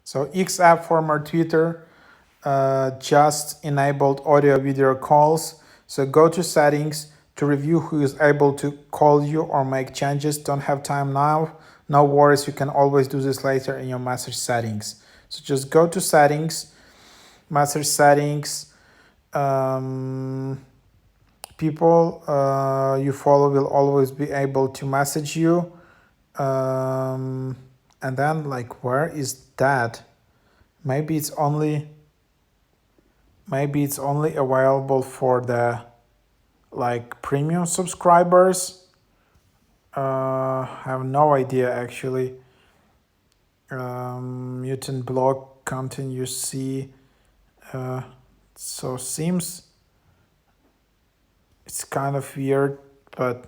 So X app, former Twitter, just enabled audio video calls. So go to settings to review who is able to call you or make changes. Don't have time now. No worries, you can always do this later in your message settings. So just go to settings, message settings. People you follow will always be able to message you. And then like, where is that? Maybe it's only available for the like premium subscribers. I have no idea actually. Mutant block content you see. So seems it's kind of weird, but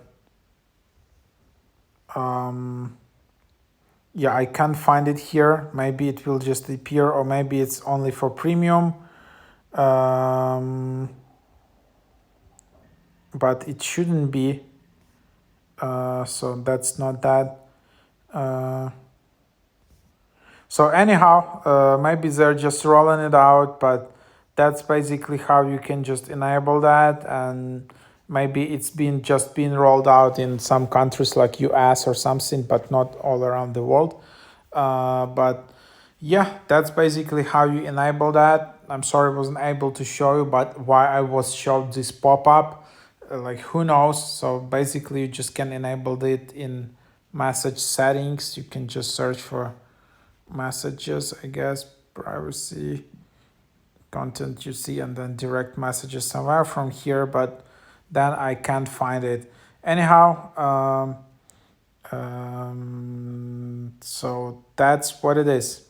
yeah, I can't find it here. Maybe it will just appear, or maybe it's only for premium. But it shouldn't be. So that's not that. So anyhow, maybe they're just rolling it out, but that's basically how you can just enable that. And maybe it's been rolled out in some countries like US or something, but not all around the world. But yeah, that's basically how you enable that. I'm sorry I wasn't able to show you, but why I was showed this pop-up, like who knows. So basically you just can enable it in message settings. You can just search for messages, I guess, privacy, content you see, and then direct messages somewhere from here, but then I can't find it. Anyhow, so that's what it is.